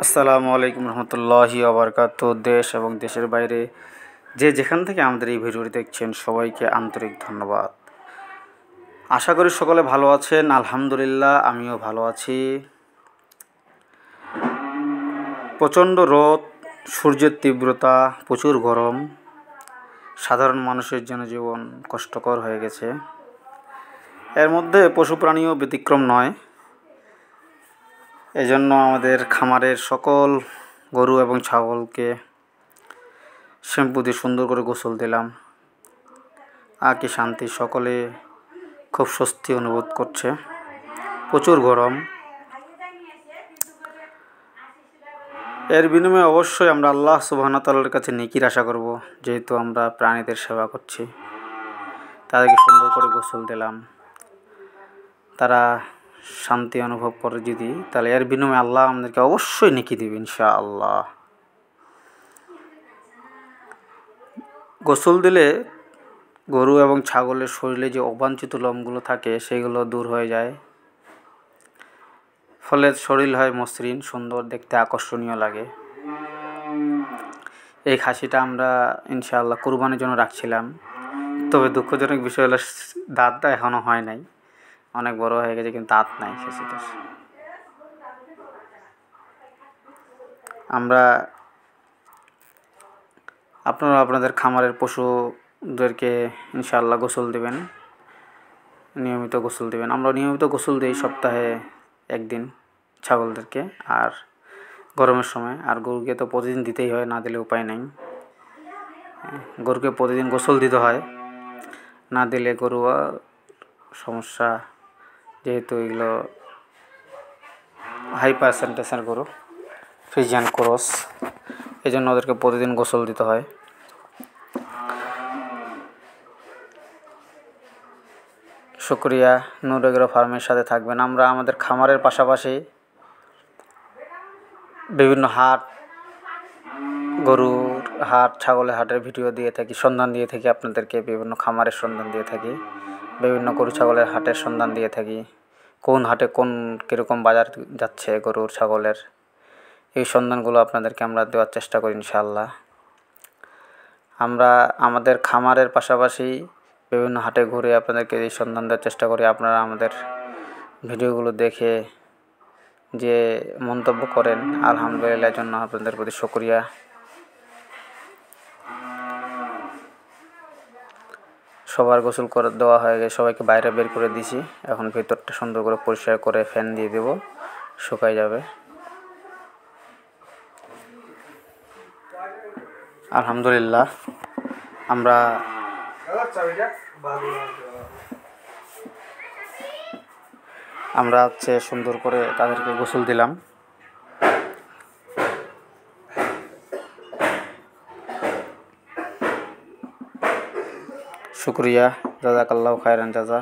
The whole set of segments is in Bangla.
আসসালামু আলাইকুম রহমতুল্লাহি ওয়া বারাকাতুহু। দেশ এবং দেশের বাইরে যে যেখান থেকে আমাদের এই ভিডিওটি দেখছেন সবাইকে আন্তরিক ধন্যবাদ। আশা করি সকলে ভালো আছেন। আলহামদুলিল্লাহ আমিও ভালো আছি। প্রচণ্ড রোদ, সূর্যের তীব্রতা, প্রচুর গরম, সাধারণ মানুষের জন্য জীবন কষ্টকর হয়ে গেছে। এর মধ্যে পশু প্রাণীও ব্যতিক্রম নয়। এজন্য আমাদের খামারের সকল গরু এবং ছাগলকে শ্যাম্পু দিয়ে সুন্দর করে গোসল দিলাম। আর কি শান্তি, সকলে খুব স্বস্তি অনুভব করছে। প্রচুর গরম। এর বিনিময়ে অবশ্যই আমরা আল্লাহ সুবহানাহু ওয়া তাআলার কাছে নেকির আশা করব, যেহেতু আমরা প্রাণীদের সেবা করছি। তাদেরকে সুন্দর করে গোসল দিলাম, তারা শান্তি অনুভব করে যদি, তাহলে এর বিনিময়ে আল্লাহ আমাদেরকে অবশ্যই নেকি দেবে ইনশাআল্লাহ। গোসল দিলে গরু এবং ছাগলের শরীরে যে অবাঞ্ছিত লোমগুলো থাকে সেগুলো দূর হয়ে যায়, ফলে শরীর হয় মসৃণ, সুন্দর, দেখতে আকর্ষণীয় লাগে। এই খাসিটা আমরা ইনশাআল্লাহ কুরবানির জন্য রাখছিলাম। তবে দুঃখজনক বিষয় হলো দাঁতটা এখনও হয় নাই, অনেক বড় হয়ে গেছে কিন্তু দাঁত নাই খাসিটার। আপনারা আপনাদের খামারের পশুদেরকে ইনশাআল্লাহ গোসল দেবেন, নিয়মিত গোসল দেবেন। আমরা নিয়মিত গোসল দিই সপ্তাহে একদিন ছাগলদেরকে, আর গরমের সময়। আর গরুকে তো প্রতিদিন দিতেই হয়, না দিলে উপায় নেই। গরুকে প্রতিদিন গোসল দিতে হয়, না দিলে গরু সমস্যা, যেহেতু এগুলো হাই পার্সেন্টেজের গরু, ফ্রিজিয়ান ক্রস, এই জন্য ওদেরকে প্রতিদিন গোসল দিতে হয়। শুকরিয়া। নূর এগ্রো ফার্মের সাথে থাকবেন। আমরা আমাদের খামারের পাশাপাশি বিভিন্ন হাট, গরুর হাট, ছাগলের হাটের ভিডিও দিয়ে থাকি, সন্ধান দিয়ে থাকি আপনাদেরকে। বিভিন্ন খামারের সন্ধান দিয়ে থাকি, বিভিন্ন গরু ছাগলের হাটের সন্ধান দিয়ে থাকি। কোন হাটে কোন কীরকম বাজার যাচ্ছে গরুর ছাগলের, এই সন্ধানগুলো আপনাদেরকে আমরা দেওয়ার চেষ্টা করি ইনশাআল্লাহ। আমরা আমাদের খামারের পাশাপাশি বিভিন্ন হাটে ঘুরে আপনাদেরকে এই সন্ধান দেওয়ার চেষ্টা করি। আপনারা আমাদের ভিডিওগুলো দেখে যে মন্তব্য করেন, আলহামদুলিল্লাহ, জন্য আপনাদের প্রতি শুকরিয়া। সবার গোসল করে দেওয়া হয়ে গেছে, সবাইকে বাইরে বের করে দিয়েছি। এখন ভিতরটা সুন্দর করে পরিষ্কার করে ফ্যান দিয়ে দেব, শুকাই যাবে। আলহামদুলিল্লাহ। আমরা সুন্দর করে তাদেরকে গোসল দিলাম। শুকরিয়া, জাযাকাল্লাহু খায়রান জাযা।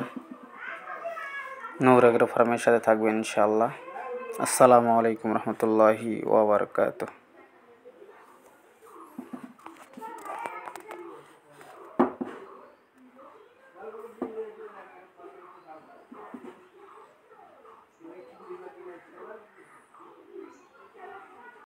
নূর এগ্রো ফার্মের সাথে থাকবেন ইনশাআল্লাহ। আসসালামু আলাইকুম রহমতুল্লাহি ওয়া বারাকাতুহু।